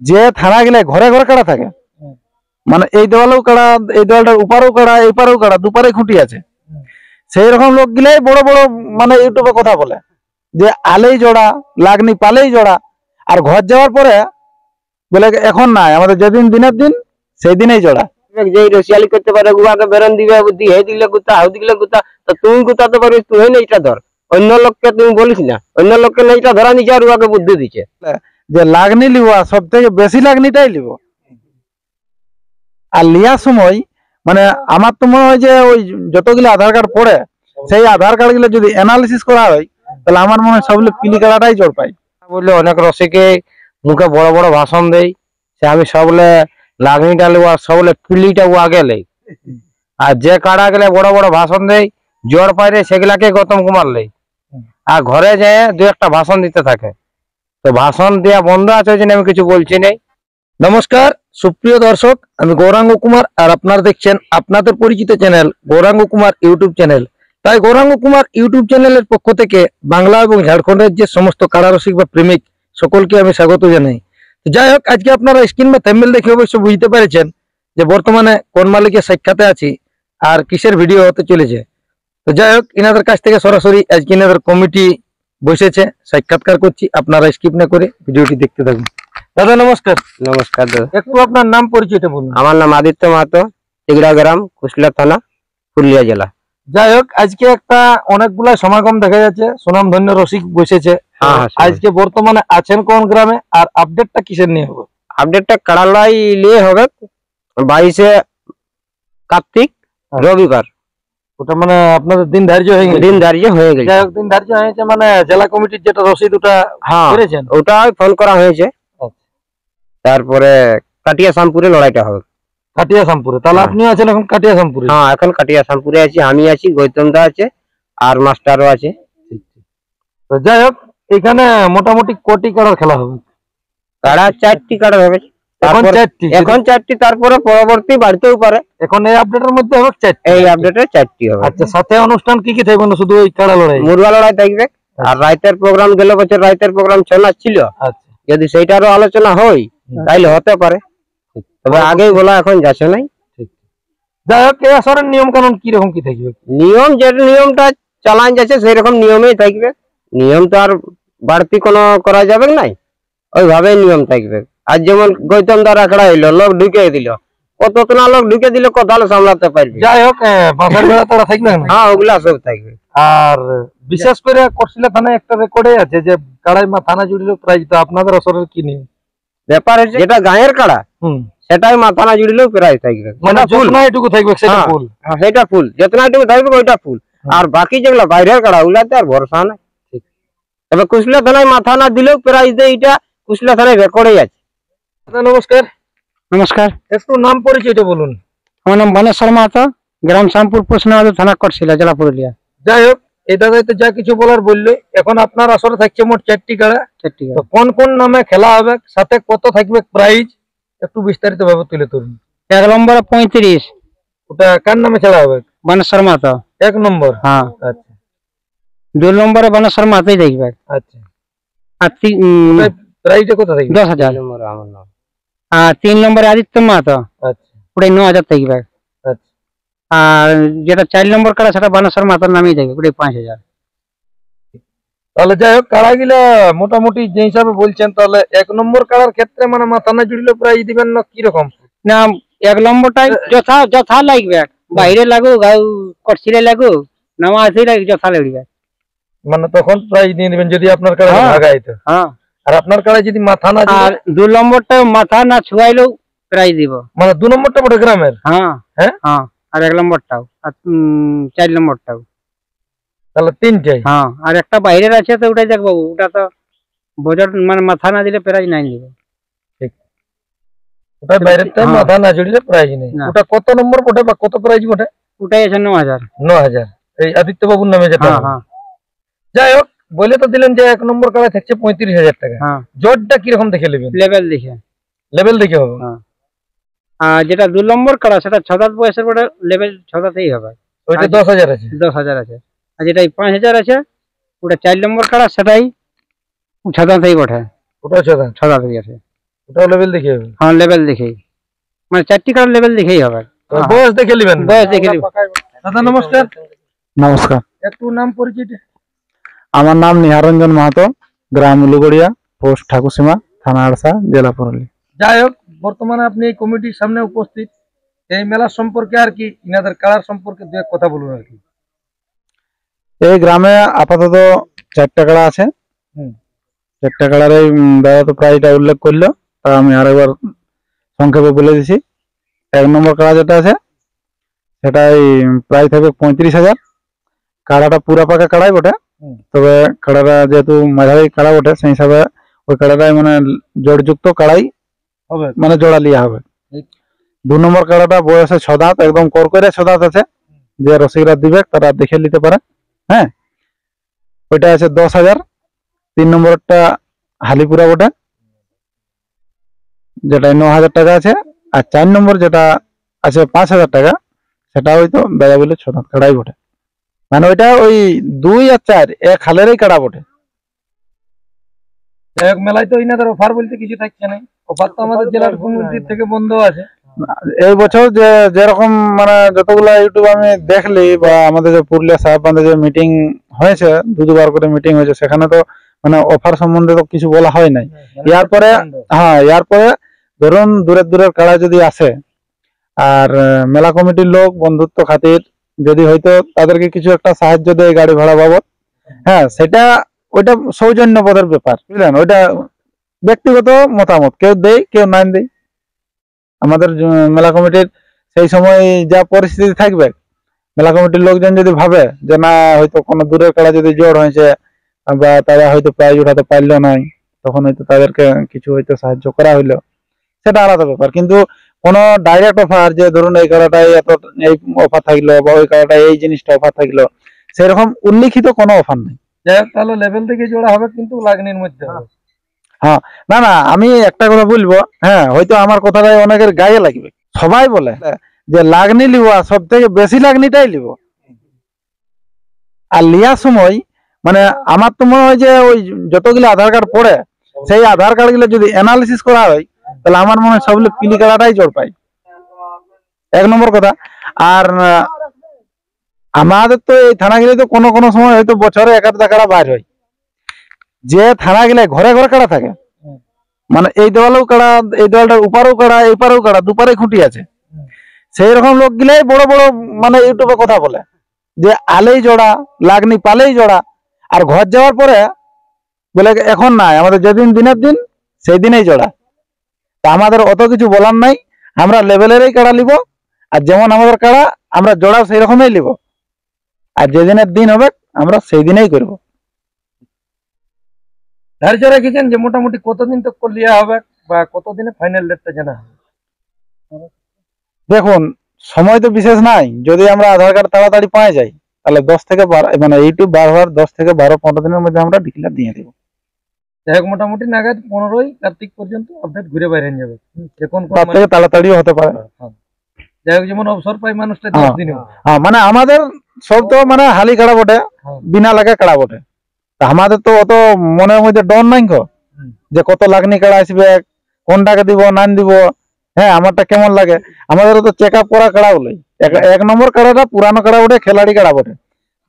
যে থানা গেলে ঘরে ঘরে কাড়া থাকে, মানে এই দেওয়ালেও কাড়া, এই দেওয়ালটার উপারেও কাড়া, এই পারেও কাড়া, দুপারে খুঁটি আছে। সেই রকম লোক গিলাই বড় বড় মানে ইউটিউবে কথা বলে যে আলেই জোড়া, লাগনি পালেই জোড়া, আর ঘর যাওয়ার পরে বলে এখন নাই, আমাদের যেদিন দিনের দিন সেই দিনেই জোড়া। যেই রসিয়ালি করতে পারে গুয়াকে বেরন দিবে বুদ্ধি, হে দিলে গুতা, হাউ দিলে গুতা, তো তুমি গুতাতে পারিস, তুই না এটা ধর। অন্য লোককে তুমি বলিস না, অন্য লোককে না এটা ধরা নিচে আর উহাকে বুদ্ধি দিচ্ছে যে লাগনি লিবা সব থেকে বেশি লাগনিটাই লিব। আর লিয়ার সময় মানে আমার তো মনে হয় যে ওই যতগুলো আধার কার্ড পড়ে সেই আধার কার্ড গুলো যদি অ্যানালিসিস করা হয় তাহলে আমার মনে হয় সবগুলো পিলি কাড়াটাই জোর পাই। বললে অনেক রসিকে মুখে বড় বড় ভাষণ দেয়, সে আমি সবলে লাগনিটা লিব আর সবলে পিলিটা ও আগে লেই। আর যে কাড়া গেলে বড় বড় ভাষণ দেয় জোর পাইরে সেগুলাকে গৌতম কুমার লেই, আর ঘরে যেয়ে দু একটা ভাষণ দিতে থাকে। তো ভাষণ দেওয়া বন্ধ আছে, ওই জন্য আমি কিছু বলছি নাই। নমস্কার সুপ্রিয় দর্শক, আমি গৌরাঙ্গ কুমার আর আপনারা দেখছেন আপনাদের পরিচিত channel Gauranga Kumar YouTube channel. তাই গৌরাঙ্গ কুমার ইউটিউব চ্যানেলের পক্ষ থেকে বাংলা এবং ঝাড়খণ্ডের যে সমস্ত কাড়ারসিক বা প্রেমিক সকলকে আমি স্বাগত জানাই। তো যাই হোক, আজকে আপনারা স্ক্রিন বা থাম্বনেল দেখে অবশ্য বুঝতে পেরেছেন যে বর্তমানে কোন মালিকের সাক্ষাতে আছি আর কিসের ভিডিও হতে চলেছে। তো যাই হোক, ইনাদের কাছ থেকে সরাসরি আজকে ইনাদের কমিটি বসেছে, সাক্ষাৎকার করছি, আপনারা স্কিপ না করে ভিডিওটি দেখতে থাকুন। দাদা নমস্কার। নমস্কার দাদা। একটু আপনার নাম পরিচয়টা বলুন। আমার নাম আদিত্য মাহাতো, টিগড়া গ্রাম, কুশলা থানা, পুরুলিয়া জেলা। যাই হোক, আজকে একটা অনেকগুলা সমাগম দেখা যাচ্ছে, সুনামধন্য রসিক বসেছে। আজকে বর্তমানে আছেন কোন গ্রামে আর আপডেটটা কিসের নিয়ে হবে? আপডেটটা কাড়ালাই নিয়ে হবে 22 কার্তিক রবিবার। ওটা মানে আপনাদের দিন ধার্য হয়ে গেছে? দিন ধার্য হয়ে গেছে। যাই হোক, দিন ধার্য হয়েছে মানে জেলা কমিটির যেটা রসিদ ওটা করেছেন? ওটা ফোন করা হয়েছে। তারপরে কাটিয়া শামপুরে লড়াইটা হবে। কাটিয়া শামপুরে? তাহলে আপনিও আছেন এখন কাটিয়া শামপুরে? হ্যাঁ, এখন কাটিয়া শামপুরে আছি, আমি আছি, গৌতম দা আছে আর মাস্টারও আছে। তো যাই হোক, এখানে মোটামুটি কোটি কাড়ার খেলা হবে? কাড়া 4টি কাড়া হবে এখন 4টি, তারপরে পরবর্তী বাড়তেও পারে। এখন এই আপডেটের মধ্যে হবে 4টি? এই আপডেটে 4টি হবে। আচ্ছা, সাথে অনুষ্ঠান কি কি থাকবে? না শুধু ওই কাড়া লড়াই? মুরগা লড়াই থাকবে আর রাইতের প্রোগ্রাম, গেল বছর রাইতের প্রোগ্রাম 6 নাচ ছিল। আচ্ছা, যদি সেইটারও আলোচনা হয় তাইলে হতে পারে, তবে আগেই বলা এখন যাচ্ছে নাই। যাই হোক, এই আসরের নিয়ম কানুন কি রকম কি থাকবে? নিয়ম যে নিয়মটা চালান যাচ্ছে সেই রকম নিয়মেই থাকবে। নিয়ম তো আর বাড়তি কোনো করা যাবে নাই, ওইভাবেই নিয়ম থাকবে। আর যেমন গৌতম দ্বারা আখড়া হইলো, লোক ঢুকে দিল, কতটা লোক ঢুকে দিলে কথা সামলাতে পারবে। যাই হোক, বাঁশের বেড়া তোরা থাকবে? হ্যাঁ, ওগুলা সব থাকবে। আর বিশেষ করে কোটশিলা থানায় একটা রেকর্ডে আছে যে কাড়াই মাথানা জুড়িল প্রাইজ। তো আপনাদের আসরের কি নিয়ম? ব্যাপার হচ্ছে যেটা গায়ের কাড়া সেটাই মাথানা জুড়িলেও প্রাইজ থাকবে, মানে যতনাইটুকু থাকবে সেটা ফুল? সেটা ফুল, যতনাইটুকু থাকবে ওইটা ফুল। আর বাকি যেগুলা বাইরের কাড়া ওগুলাতে আর ভরসা নাই। তবে কুশলা থানায় মাথা না দিলেও প্রাইজ দেয়, এটা কুশলা থানায় রেকর্ডেই আছে। নমস্কার। নমস্কার। একটু নাম পরিচয়টা বলুন। আমার নাম বানেশ্বর মাহাতো, গ্রাম শ্যামপুর, পোস্টনাবাদ, থানা কোটশিলা, জেলা পুরুলিয়া। যাই হোক, এই দাদাই তো যা কিছু বলার বললে। এখন আপনার আসরে থাকছে মোট 4টি কাড়া। তো কোন কোন নামে খেলা হবে, সাথে কত থাকবে প্রাইজ, একটু বিস্তারিত ভাবে তুলে ধরুন। 1 নম্বরে 35। ওটা কার নামে খেলা হবে? বানেশ্বর মাহাতো 1 নম্বর? হ্যাঁ। আচ্ছা। 2 নম্বরে বানেশ্বর মাহাতোই দেখবে। আচ্ছা। আর প্রাইজটা কত থাকবে? 10,000। আর 3 নম্বরে আদিত্য মাহাতো। আচ্ছা। ওটাই 9,000 থাকবে। আচ্ছা। আর যেটা 4 নম্বর কাড়া সেটা বানেশ্বর মাহাতোর নামেই থাকবে, ওটাই 5,000। তাহলে যাই হোক, কাড়াগুলা মোটামুটি যে হিসাবে বলছেন, তাহলে 1 নম্বর কাড়ার ক্ষেত্রে মানে মাথা না জুড়লে প্রাইজ দিবেন না কিরকম? না, 1 নম্বরটাই যথা লাগবে, বাইরে লাগুক কটশিলে লাগুক, নামা আছে যথা লাগবে, মানে তখন প্রাইজ দিয়ে দিবেন যদি আপনার কাড়া ভাগায় তো। হ্যাঁ। আর আপনার কাড়ায় যদি মাথা না, আর 2 নম্বরটা মাথা না ছুয়াইলেও প্রাইজ দিব। মানে 2 নম্বরটা বড় গ্রামের? হ্যাঁ হ্যাঁ হ্যাঁ। আর 1 নম্বরটাও আর 4 নম্বরটাও, তাহলে 3টাই। হ্যাঁ। আর একটা বাইরের আছে, তো ওটাই দেখবো, ওটা তো বজর মানে মাথা না দিলে প্রাইজ নাই দিব। ঠিক, ওটা বাইরেরটা মাথা না জুড়লে প্রাইজ নেই। ওটা কত নম্বর বটে বা কত প্রাইজ বটে? ওটাই আছে 9,000। 9,000 এই আদিত্য বাবুর নামে যেটা? হ্যাঁ। যাই হোক, বলে তো দিলেন যে 1 নম্বর কাড়া থাকছে 35,000 টাকা। জোরটা কিরকম দেখে নেবেন? লেভেল দেখে। লেভেল দেখে হবে? আর যেটা 2 নম্বর কাড়া সেটা 6 বয়সের পরে লেভেল 6তেই হবে, ওইটা 10,000 আছে। 10,000 আছে। আর যেটা 5,000 আছে ওটা 4 নম্বর কাড়া, সেটাই 6তেই বটে, ওটা 6তেই আছে। ওটাও লেভেল দেখে হবে? হ্যাঁ লেভেল দেখেই, মানে 4টি কাড়ার লেভেল দেখেই হবে। বয়স দেখে নেবেন? বয়স দেখে নিব। দাদা নমস্কার, নমস্কার, একটু নাম পরিচিত। আমার নাম নিহারঞ্জন মাহাতো, গ্রাম উলুগড়িয়া, পোস্ট ঠাকুরসীমা, থানা আড়সা, জেলা পুরুলিয়া। যাই হোক, বর্তমানে আপনি এই কমিটির সামনে উপস্থিত, এই মেলা সম্পর্কে আর কি ইনাদের কাড়ার সম্পর্কে দু এক কথা বলুন আর কি। এই গ্রামে আপাতত 4টা কাড়া আছে। 4টা কাড়ার এই দাদা তো প্রায়টা উল্লেখ করলো, তা আমি আরেকবার সংক্ষেপে বলে দিছি। 1 নম্বর কাড়া যেটা আছে সেটা এই প্রায় থাকবে 35,000। কাড়াটা পুরা পাকা কাড়াই বটে, তবে কাড়াটা যেহেতু মাঝারি কাড়া বটে সেই হিসাবে ওই কাড়াটাই মানে জোড়যুক্ত কাড়াই হবে, মানে জোড়া লিয়া হবে। 2 নম্বর কাড়াটা বয়সে 6 দাঁত, একদম করকরে 6 দাঁত আছে, যে রসিকরা দিবে তারা দেখে নিতে পারে। হ্যাঁ, ওইটা আছে 10,000। 3 নম্বরটা হালিপুরা বটে, যেটা 9,000 টাকা আছে। আর 4 নম্বর যেটা আছে 5,000 টাকা, সেটা হয়তো দাদা বলে 6 দাঁত কাড়াই বটে, মানে ওইটা ওই 2 আর 4 এক হালেরই কাড়া বটে। যাই হোক, মেলায় তো ইনাদের অফার বলতে কিছু থাকছে না। অফার তো আমাদের জেলার কমিটির থেকে বন্ধ আছে। এই বছর যে যেরকম মানে যতগুলো ইউটিউব আমি দেখলি, বা আমাদের যে পুরুলিয়া সাহেববান্ধে যে মিটিং হয়েছে, 2-2বার করে মিটিং হয়েছে, সেখানে তো মানে অফার সম্বন্ধে তো কিছু বলা হয় নাই। এরপরে হ্যাঁ, এরপরে ধরুন দূরের দূরের কাড়া যদি আসে, আর মেলা কমিটির লোক বন্ধুত্ব খাতির যদি হয়তো তাদেরকে কিছু একটা সাহায্য দেয় গাড়ি ভাড়া বাবদ, হ্যাঁ সেটা ওইটা সৌজন্য পদের ব্যাপার, বুঝলেন। ওইটা ব্যক্তিগত মতামত, কেউ দেয় কেউ নাই দেয়। আমাদের মেলা কমিটির সেই সময় যা পরিস্থিতি থাকবে, মেলা কমিটির লোকজন যদি ভাবে যে না হয়তো কোনো দূরের কাড়া যদি জোর হয়েছে বা তারা হয়তো প্রাইজ উঠাতে পারলো নাই, তখন হয়তো তাদেরকে কিছু হয়তো সাহায্য করা হইলো, সেটা আলাদা ব্যাপার। কিন্তু কোনো ডাইরেক্ট অফার যে ধরুন এই কাড়াটাই এত এই অফার থাকলো বা ওই কাড়াটাই এই জিনিসটা অফার থাকলো, সেরকম উল্লিখিত কোনো অফার নেই। যাই হোক, তাহলে লেভেল থেকে জোড়া হবে, কিন্তু লাগনির মধ্যে হবে। হ্যাঁ, না না, আমি একটা কথা বলবো, হ্যাঁ হয়তো আমার কথাটাই অনেকের গায়ে লাগবে। সবাই বলে যে লাগনি লিব, সব থেকে বেশি লাগনিটাই লিব। আর লিয়ার সময় মানে আমার তো মনে হয় যে ওই যতগুলো আধার কার্ড পড়ে, সেই আধার কার্ড গুলো যদি অ্যানালিসিস করা হয়, তাহলে আমার মনে হয় সবগুলো পিলি কাড়াটাই জোর পাই, 1 নম্বর কথা। আর আমাদের তো এই থানা গেলে তো কোনো কোনো সময় হয়তো বছরে 1-2টা কাড়া বাইর হয়। যে থানা গেলে ঘরে ঘরে কাড়া থাকে, মানে এই দেওয়ালেও কাড়া, এই দেওয়ালটার উপারেও কাড়া, এই পারেও কাড়া, দুপারে খুঁটি আছে, সেই রকম লোক গিলাই বড় বড় মানে ইউটিউবে কথা বলে যে আলেই জোড়া, লাগনি পালেই জোড়া। আর ঘর যাওয়ার পরে বলে এখন নাই, আমাদের যেদিন দিনের দিন সেই দিনেই জোড়া। তা আমাদের অত কিছু বলার নাই, আমরা লেভেলেরই কাড়া লিব, আর যেমন আমাদের কাড়া আমরা জোড়াও সেই রকমই লিব, আর যেদিনের দিন হবে আমরা সেই দিনেই করব। ধার্য রেখেছেন যে মোটামুটি কতদিন তো লিয়া হবে বা কতদিনে ফাইনাল ডেটটা জানা হবে? দেখুন, সময় তো বিশেষ নাই, যদি আমরা আধার কার্ড তাড়াতাড়ি পাই যাই, তাহলে 10 থেকে 12 মানে ইউটিউব বারবার 10 থেকে 12-15 দিনের মধ্যে আমরা ডিক্লেয়ার দিয়ে দেবো। যাই হোক, মোটামুটি নাগাদ 15ই কার্তিক পর্যন্ত আপডেট ঘুরে বাইরে যাবে। এখন তার থেকে তাড়াতাড়িও হতে পারে। যাই হোক, যেমন অবসর পাই মানুষটা 10 দিনে। হ্যাঁ, মানে আমাদের সব তো মানে হালি কাড়া বটে, বিনা লাগা কাড়া বটে। তা আমাদের তো অত মনের মধ্যে ডর নাই গো, যে কত লাগনি কাড়া আসবে, কোনটাকে দিব না দিব, হ্যাঁ আমারটা কেমন লাগে। আমাদের তো চেক আপ করা কাড়া বলে 1 নম্বর কাড়াটা পুরানো কাড়া বটে, খেলাড়ি কাড়া বটে।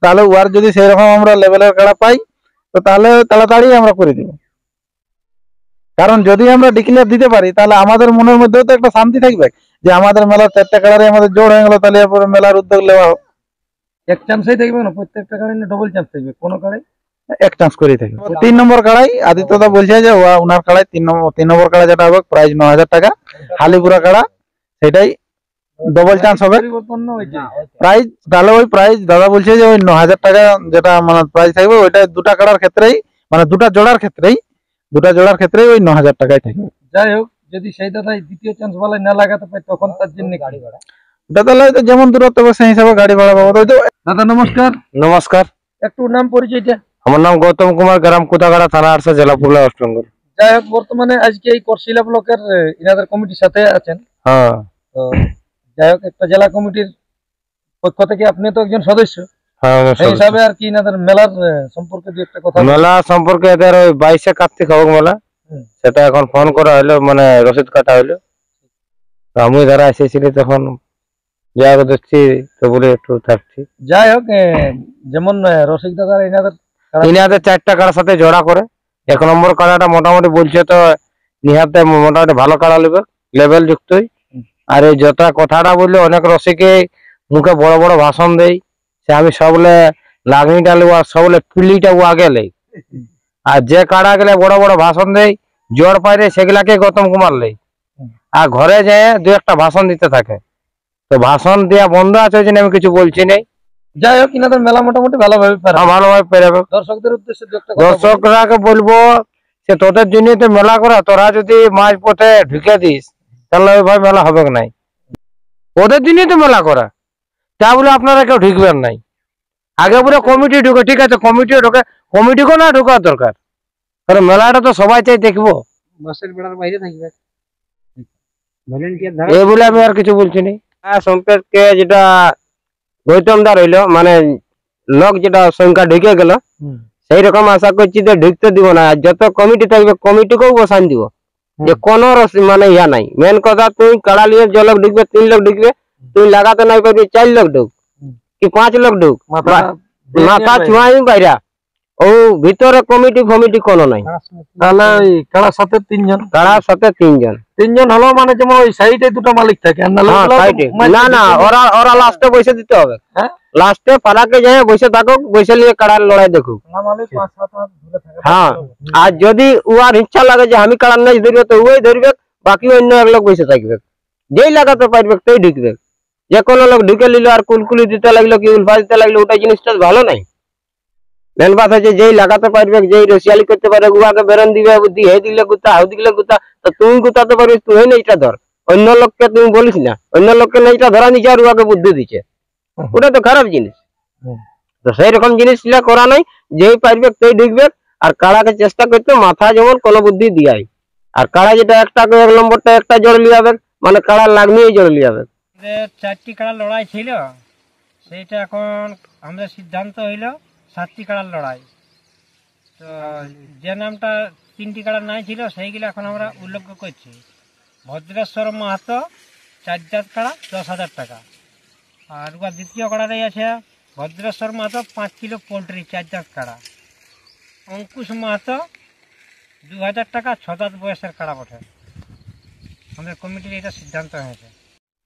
তাহলে ওয়ার যদি সেই রকম আমরা লেভেলের কাড়া পাই, তো তাহলে তাড়াতাড়ি আমরা করে দিব। কারণ যদি আমরা ডিক্লেয়ার দিতে পারি, তাহলে আমাদের মনের মধ্যেও তো একটা শান্তি থাকবে যে আমাদের মেলার 4টা কাড়ারে আমাদের জোর হয়ে গেল, তাহলে এরপরে মেলার উদ্যোগ নেওয়া হোক। এক চান্সই থাকবে না, প্রত্যেকটা কাড়াই না ডবল চান্স থাকবে? কোন কাড়াই 1 চান্স করেই থাকবে। 3 নম্বর কাড়াই আদিত্যদা বলছে যে উনার কাড়াই 3 নম্বর কাড়া যেটা হবে প্রাইস 9,000 টাকা, হালিপুরা কাড়া সেটাই ডবল চান্স হবে পরিবর্তন না ওই যে প্রাইস। তাহলে ওই প্রাইস দাদা বলছে যে ওই 9,000 টাকা যেটা মানে প্রাইস থাকবে, ওইটা দুটা কাড়ার ক্ষেত্রেই মানে দুটা জোড়ার ক্ষেত্রেই ওই 9,000 টাকাই থাকবে। যাই হোক, যদি সেই দাদাই দ্বিতীয় চান্স বলে না লাগাতে পারে, তখন তার জন্য গাড়ি ভাড়া ওটা তাহলে হয়তো যেমন দূরত্ব হবে সেই হিসাবে গাড়ি ভাড়া পাবো। হয়তো দাদা নমস্কার, নমস্কার, একটু নাম পরিচয়টা। আমার নাম গৌতম কুমার, গ্রাম কুদাগাড়া, থানা আড়সা, জেলা পুরুলিয়া, ওয়েস্ট বেঙ্গল। যাই হোক, বর্তমানে আজকে এই করশিলা ব্লকের ইনাদের কমিটির সাথে আছেন। হ্যাঁ, তো যাই হোক, একটা জেলা কমিটির পক্ষ থেকে আপনি তো একজন সদস্য, হ্যাঁ সেই হিসাবে আর কি ইনাদের মেলার সম্পর্কে দু একটা কথা। মেলা সম্পর্কে এদের ওই 22শে কার্তিক হবে মেলা, সেটা এখন ফোন করা হলো, মানে রসিদ কাটা হইলো। তো আমি ধরা এসেছিলি তখন যা দেখছি তো বলে একটু থাকছি। যাই হোক, যেমন রসিক দাদার ইনাদের 4টা কাড়ার সাথে জোড়া করে 1 নম্বর কাড়াটা মোটামুটি বলছে তো নিহাতে মোটামুটি ভালো কাড়া নেবে, লেভেল যুক্তই। আর এই যথা কথাটা বললে অনেক রসিকে মুখে বড় বড় ভাষণ দেয়, সে আমি সবলে লাগনিটা নেবো আর সবলে পিলিটা ও আগে লেই। আর যে কাড়া গেলে বড় বড় ভাষণ দেয় জোর পাইরে সেগুলাকে গৌতম কুমার লেই। আর ঘরে যেয়ে 2-1টা ভাষণ দিতে থাকে। তো ভাষণ দেওয়া বন্ধ আছে ওই জন্য আমি কিছু বলছি নাই। যাই হোক, ইনাদের মেলা মোটামুটি ভালোভাবে ভালোভাবে পেরাবে। দর্শকদের উদ্দেশ্যে দু একটা কথা বলুন। দর্শকরাকে বলবো সে তোদের জন্যই তো মেলা করা, তোরা যদি মাঝ পথে ঢুকে দিস তাহলে ওই ভাই মেলা হবে নাই। ওদের জন্যই তো মেলা করা, তা বলে আপনারা কেউ ঢুকবেন নাই। আগে পুরো কমিটি ঢুকে, ঠিক আছে কমিটিও ঢুকে, কমিটিকেও না ঢোকার দরকার, কারণ মেলাটা তো সবাই চাই দেখবো। বাসের বেড়ার বাইরে থাকবে ভলেন্টিয়ার এই বলে আমি আর কিছু বলছি না। সম্পর্কে যেটা গৌতম দা রইলো, মানে লোক যেটা সংখ্যা ঢুকে গেল সেই রকম আশা করছি যে ঢুকতে দিব না। আর যত কমিটি থাকবে কমিটিকেও বসান দিব, যে কোনো মানে ইয়া নাই। মেন কথা তুই কাড়া নিয়ে যে লোক ঢুকবে 3 লোক ঢুকবে, তুই লাগাতে নাই পারবি 4 লোক ঢুক কি 5 লোক ঢুক, মাথা ছুঁয়াই বাইরা। ও ভিতরে কমিটি ফমিটি কোনো নাই। তাহলে ওই কাড়ার সাথে 3 জন, কাড়ার সাথে 3 জন 3 জন হলো, মানে যেমন ওই সাইডে 2টা মালিক থাকে। আর নাহলে হ্যাঁ, ওগুলো সাইডে। মাঝে না ওরা লাস্টে বসে দিতে হবে। হ্যাঁ? লাস্টে পাড়াকে যায় বসে থাকুক, বসে নিয়ে কাড়ার লড়াই দেখুক। মালিক 5-7 হাত দূরে থাকে। হ্যাঁ, আর যদি উয়ার ইচ্ছা লাগে যে আমি কাড়ার নাই ধরবে তো ওই ধরবে, বাকি অন্য এক লোক বসে থাকবে। যেই লাগাতে পারবে সেই ঢুকবে। যে কোনো লোক ঢুকে নিল আর কুলকুলি দিতে লাগলো কি উল্ফা দিতে লাগলো, ওটা জিনিসটা ভালো নাই। মেন কথা হচ্ছে যেই লাগাতে পারবে, যেই রসিয়ালি করতে পারবে উহাকে বেরন দিবে বুদ্ধি, হে দিলে গুতা হাউ দিলে গুতা। তো তুমি গুতাতে পারবে, তুই না এটা ধর, অন্য লোককে তুমি বলিস না। অন্য লোককে না এটা ধরা নিচ্ছে আর উহাকে বুদ্ধি দিচ্ছে, ওটা তো খারাপ জিনিস। তো সেই রকম জিনিসটা করা নাই, যেই পারবে সেই ঢুকবে। আর কাড়াকে চেষ্টা করতে মাথা যেমন কোনো বুদ্ধি দিয়াই। আর কাড়া যেটা একটা 1 নম্বরটা একটা জোর লিয়াবে, মানে কাড়ার লাগনিই জোর লিয়াবে। 4টি কাড়ার লড়াই ছিল, সেইটা এখন আমাদের সিদ্ধান্ত হইল 7টি কাড়ার লড়াই। তো যে নামটা 3টি কাড়ার নাই ছিল সেইগুলো এখন আমরা উল্লেখ করছি। ভদ্রেশ্বর মাহাতো 4 জাত কাড়া 10,000 টাকা। আর উহার দ্বিতীয় কাড়াটাই আছে ভদ্রেশ্বর মাহাতো 5 কিলো পোলট্রি 4 জাত কাড়া। অঙ্কুশ মাহাতো 2,000 টাকা 6 দাঁত বয়সের কাড়া বটে। আমাদের কমিটির এটা সিদ্ধান্ত হয়েছে।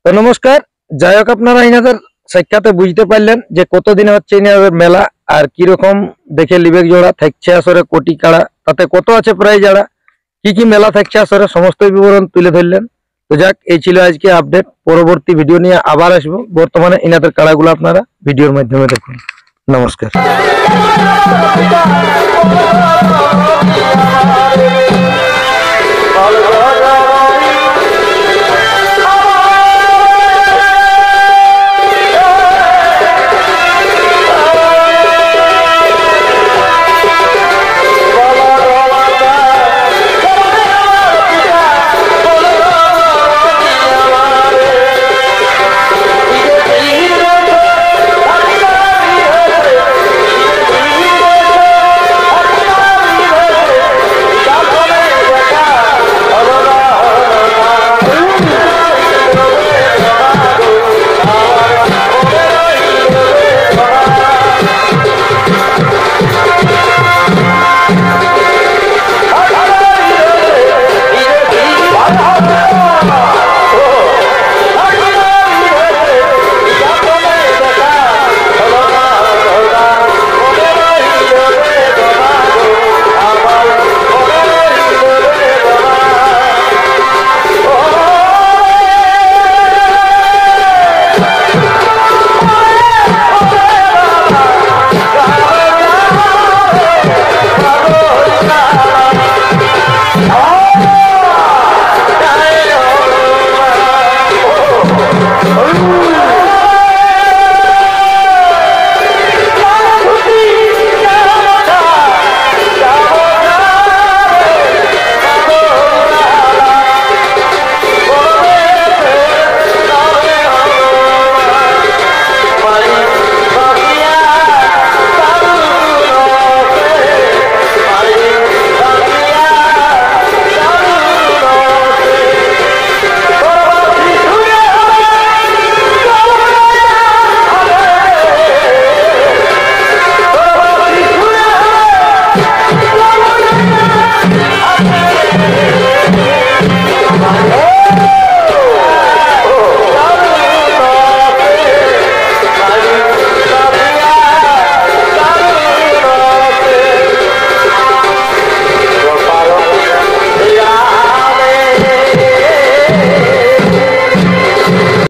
তো নমস্কার, যাই হোক আপনারা ইনাদের সাক্ষাতে বুঝতে পারলেন যে কতদিনে হচ্ছে ইনাদের মেলা, আর কিরকম দেখে লিবেক জোড়া থাকছে আসরে, কোটি কাড়া তাতে কত আছে প্রায় যারা, কি কি মেলা থাকছে আসরে, সমস্ত বিবরণ তুলে ধরলেন। তো যাক, এই ছিল আজকে আপডেট। পরবর্তী ভিডিও নিয়ে আবার আসবো। বর্তমানে ইনাদের কাড়াগুলো আপনারা ভিডিওর মাধ্যমে দেখুন। নমস্কার।